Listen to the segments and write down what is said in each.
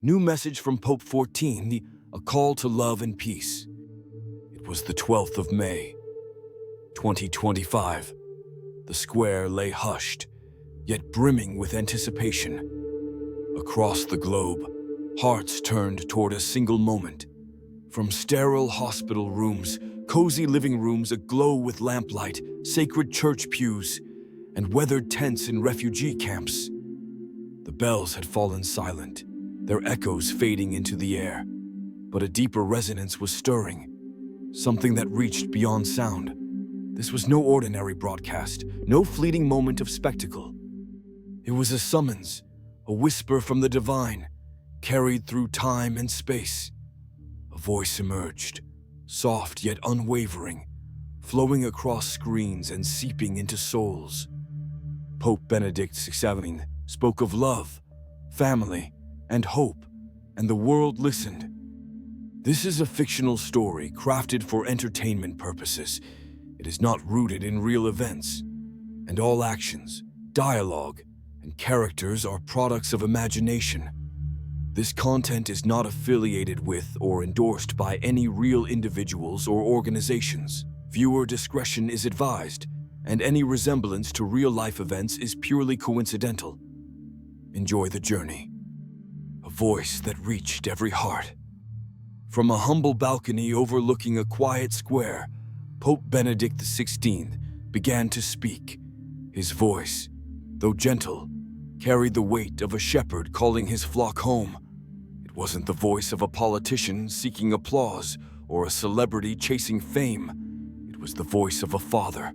New message from Pope XIV, a call to love and peace. It was the 12th of May, 2025. The square lay hushed, yet brimming with anticipation. Across the globe, hearts turned toward a single moment. From sterile hospital rooms, cozy living rooms aglow with lamplight, sacred church pews, and weathered tents in refugee camps. The bells had fallen silent, their echoes fading into the air. But a deeper resonance was stirring, something that reached beyond sound. This was no ordinary broadcast, no fleeting moment of spectacle. It was a summons, a whisper from the divine, carried through time and space. A voice emerged, soft yet unwavering, flowing across screens and seeping into souls. Pope Benedict XIV spoke of love, family, and hope, and the world listened. This is a fictional story crafted for entertainment purposes. It is not rooted in real events, and all actions, dialogue, and characters are products of imagination. This content is not affiliated with or endorsed by any real individuals or organizations. Viewer discretion is advised, and any resemblance to real-life events is purely coincidental. Enjoy the journey. A voice that reached every heart. From a humble balcony overlooking a quiet square, Pope Benedict XVI began to speak. His voice, though gentle, carried the weight of a shepherd calling his flock home. It wasn't the voice of a politician seeking applause or a celebrity chasing fame. It was the voice of a father,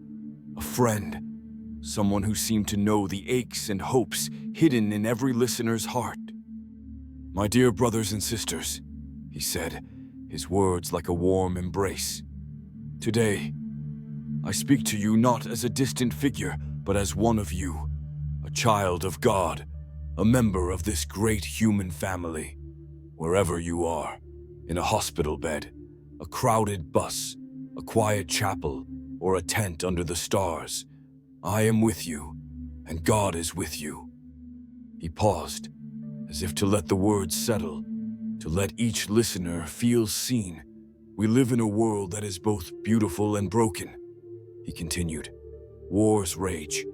a friend, someone who seemed to know the aches and hopes hidden in every listener's heart. "My dear brothers and sisters," he said, his words like a warm embrace. "Today, I speak to you not as a distant figure, but as one of you, a child of God, a member of this great human family. Wherever you are, in a hospital bed, a crowded bus, a quiet chapel, or a tent under the stars, I am with you, and God is with you." He paused, as if to let the words settle, to let each listener feel seen. "We live in a world that is both beautiful and broken," he continued. "Wars rage,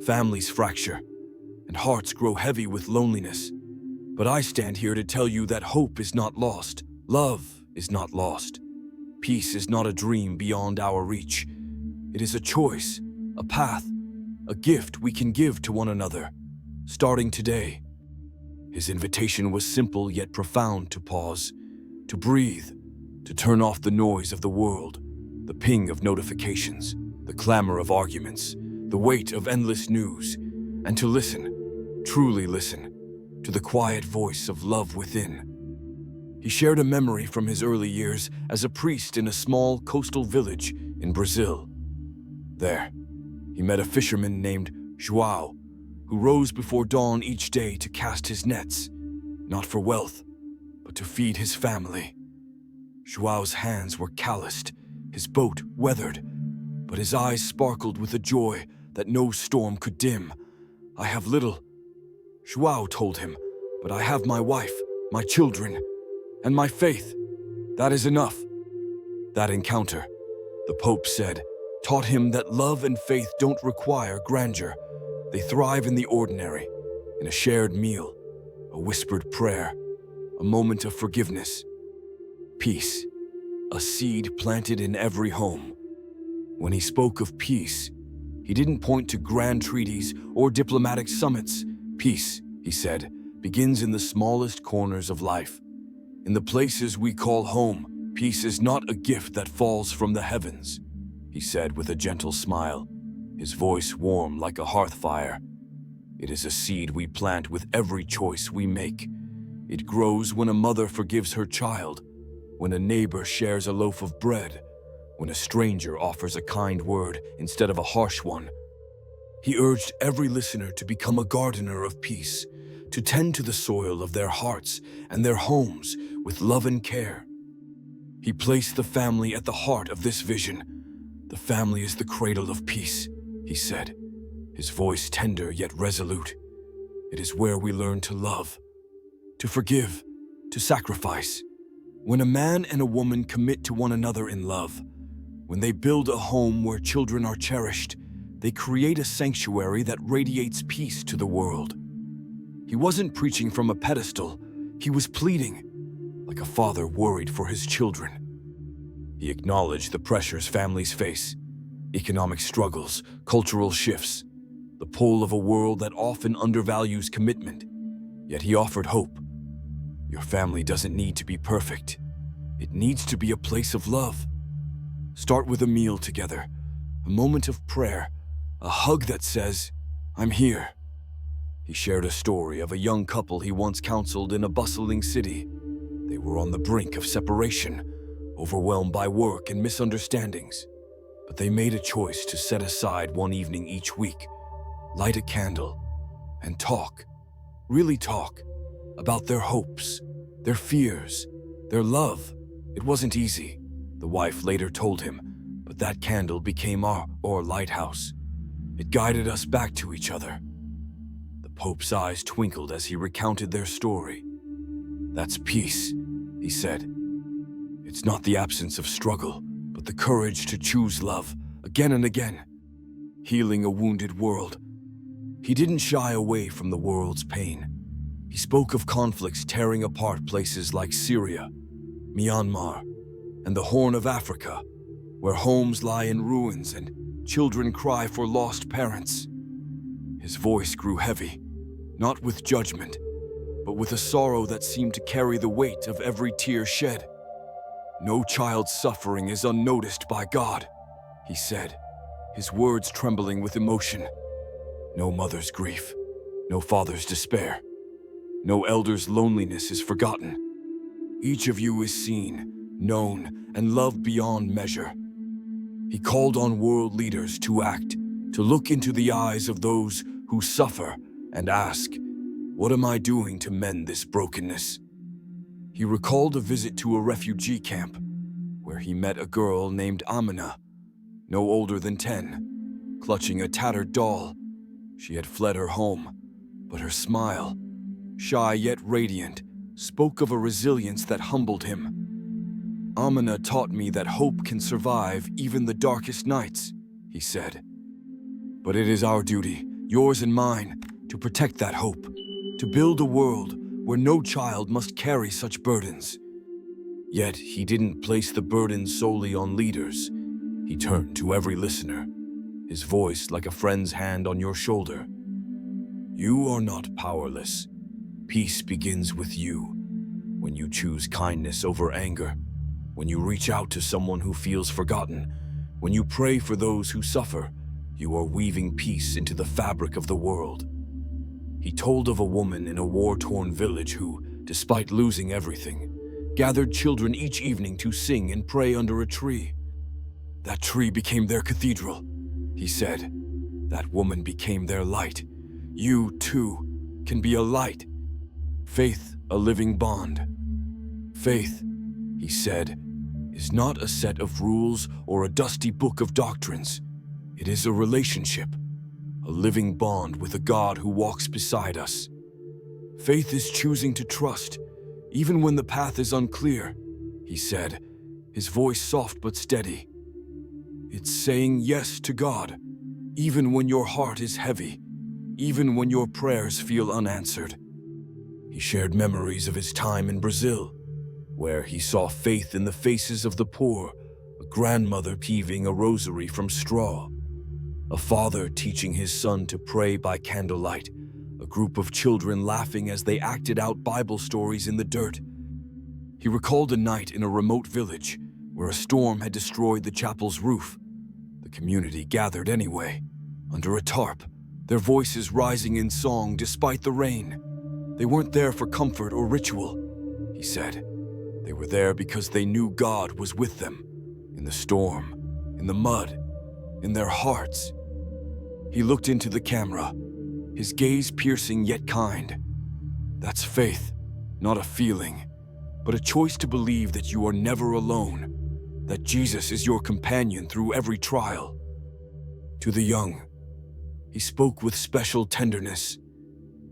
families fracture, and hearts grow heavy with loneliness. But I stand here to tell you that hope is not lost, love is not lost. Peace is not a dream beyond our reach. It is a choice, a path, a gift we can give to one another, starting today." His invitation was simple yet profound: to pause, to breathe, to turn off the noise of the world, the ping of notifications, the clamor of arguments, the weight of endless news, and to listen, truly listen, to the quiet voice of love within. He shared a memory from his early years as a priest in a small coastal village in Brazil. There, he met a fisherman named João, who rose before dawn each day to cast his nets, not for wealth, but to feed his family. João's hands were calloused, his boat weathered, but his eyes sparkled with a joy that no storm could dim. "I have little," João told him, "but I have my wife, my children, and my faith. That is enough." That encounter, the Pope said, taught him that love and faith don't require grandeur. They thrive in the ordinary, in a shared meal, a whispered prayer, a moment of forgiveness. Peace, a seed planted in every home. When he spoke of peace, he didn't point to grand treaties or diplomatic summits. Peace, he said, begins in the smallest corners of life. In the places we call home, peace is not a gift that falls from the heavens, he said with a gentle smile, his voice warm like a hearth fire. It is a seed we plant with every choice we make. It grows when a mother forgives her child, when a neighbor shares a loaf of bread, when a stranger offers a kind word instead of a harsh one. He urged every listener to become a gardener of peace, to tend to the soil of their hearts and their homes with love and care. He placed the family at the heart of this vision. "The family is the cradle of peace," he said, his voice tender yet resolute. "It is where we learn to love, to forgive, to sacrifice. When a man and a woman commit to one another in love, when they build a home where children are cherished, they create a sanctuary that radiates peace to the world. He wasn't preaching from a pedestal, he was pleading, like a father worried for his children. He acknowledged the pressures families face, economic struggles, cultural shifts, the pull of a world that often undervalues commitment. Yet he offered hope. Your family doesn't need to be perfect. It needs to be a place of love. Start with a meal together, a moment of prayer, a hug that says, "I'm here." He shared a story of a young couple he once counseled in a bustling city. They were on the brink of separation, overwhelmed by work and misunderstandings. But they made a choice to set aside one evening each week, light a candle, and talk, really talk, about their hopes, their fears, their love. It wasn't easy, the wife later told him, but that candle became our lighthouse. It guided us back to each other. The Pope's eyes twinkled as he recounted their story. "That's peace," he said. "It's not the absence of struggle, but the courage to choose love again and again, healing a wounded world." He didn't shy away from the world's pain. He spoke of conflicts tearing apart places like Syria, Myanmar, and the Horn of Africa, where homes lie in ruins and children cry for lost parents. His voice grew heavy, not with judgment, but with a sorrow that seemed to carry the weight of every tear shed. "No child's suffering is unnoticed by God," he said, his words trembling with emotion. "No mother's grief, no father's despair, no elder's loneliness is forgotten. Each of you is seen, known, and loved beyond measure." He called on world leaders to act, to look into the eyes of those who suffer and ask, "What am I doing to mend this brokenness?" He recalled a visit to a refugee camp, where he met a girl named Amina, no older than 10, clutching a tattered doll. She had fled her home, but her smile, shy yet radiant, spoke of a resilience that humbled him. "Amina taught me that hope can survive even the darkest nights," he said. "But it is our duty, yours and mine, to protect that hope, to build a world where no child must carry such burdens." Yet he didn't place the burden solely on leaders. He turned to every listener, his voice like a friend's hand on your shoulder. "You are not powerless. Peace begins with you. When you choose kindness over anger, when you reach out to someone who feels forgotten, when you pray for those who suffer, you are weaving peace into the fabric of the world." He told of a woman in a war-torn village who, despite losing everything, gathered children each evening to sing and pray under a tree. "That tree became their cathedral," he said. "That woman became their light. You, too, can be a light. Faith, a living bond. Faith," he said, "is not a set of rules or a dusty book of doctrines. It is a relationship, a living bond with a God who walks beside us. Faith is choosing to trust, even when the path is unclear," he said, his voice soft but steady. "It's saying yes to God, even when your heart is heavy, even when your prayers feel unanswered." He shared memories of his time in Brazil, where he saw faith in the faces of the poor, a grandmother weaving a rosary from straw, a father teaching his son to pray by candlelight, a group of children laughing as they acted out Bible stories in the dirt. He recalled a night in a remote village where a storm had destroyed the chapel's roof. The community gathered anyway, under a tarp, their voices rising in song despite the rain. They weren't there for comfort or ritual, he said. They were there because they knew God was with them, in the storm, in the mud, in their hearts. He looked into the camera, his gaze piercing yet kind. That's faith, not a feeling, but a choice to believe that you are never alone, that Jesus is your companion through every trial. To the young, he spoke with special tenderness.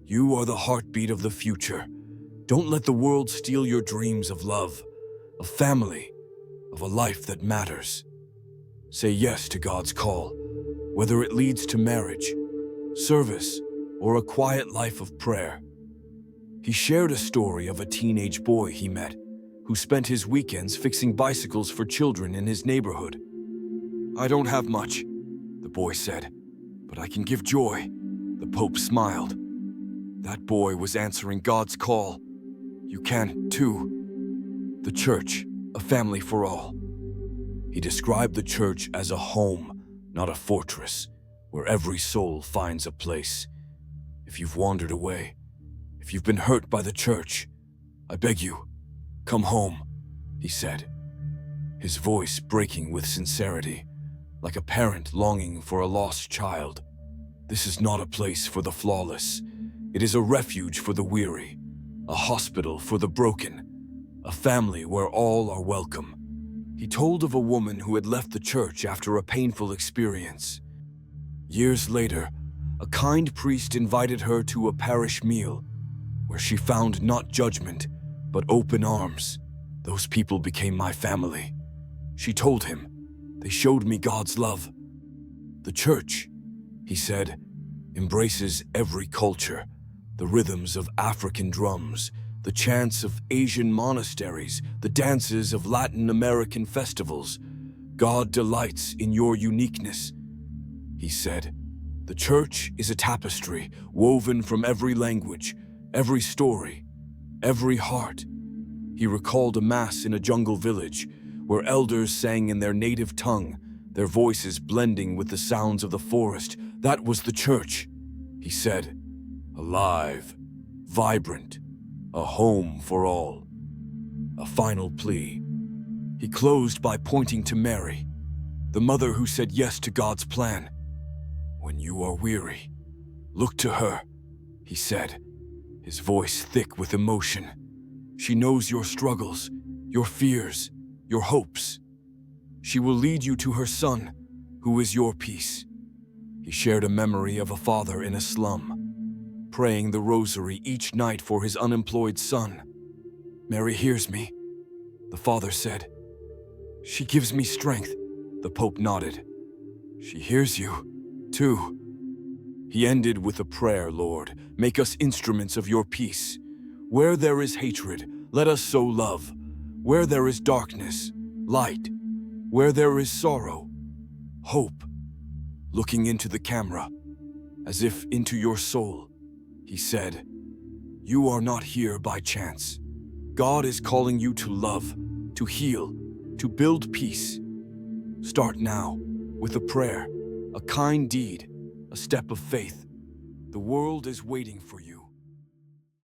You are the heartbeat of the future, Don't let the world steal your dreams of love, of family, of a life that matters. Say yes to God's call, whether it leads to marriage, service, or a quiet life of prayer. He shared a story of a teenage boy he met who spent his weekends fixing bicycles for children in his neighborhood. "I don't have much," the boy said, "but I can give joy." The Pope smiled. That boy was answering God's call. You can, too. The church, a family for all. He described the church as a home, not a fortress, where every soul finds a place. If you've wandered away, if you've been hurt by the church, I beg you, come home, he said, his voice breaking with sincerity, like a parent longing for a lost child. This is not a place for the flawless. It is a refuge for the weary, a hospital for the broken, a family where all are welcome. He told of a woman who had left the church after a painful experience. Years later, a kind priest invited her to a parish meal, where she found not judgment, but open arms. Those people became my family. She told him, they showed me God's love. The church, he said, embraces every culture, the rhythms of African drums, the chants of Asian monasteries, the dances of Latin American festivals. God delights in your uniqueness, he said. The church is a tapestry woven from every language, every story, every heart. He recalled a mass in a jungle village where elders sang in their native tongue, their voices blending with the sounds of the forest. That was the church, he said. Alive, vibrant, a home for all. A final plea. He closed by pointing to Mary, the mother who said yes to God's plan. When you are weary, look to her, he said, his voice thick with emotion. She knows your struggles, your fears, your hopes. She will lead you to her Son, who is your peace. He shared a memory of a father in a slum, praying the rosary each night for his unemployed son. Mary hears me, the father said. She gives me strength, the Pope nodded. She hears you, too. He ended with a prayer, Lord, make us instruments of your peace. Where there is hatred, let us sow love. Where there is darkness, light. Where there is sorrow, hope. Looking into the camera, as if into your soul, he said, you are not here by chance. God is calling you to love, to heal, to build peace. Start now with a prayer, a kind deed, a step of faith. The world is waiting for you.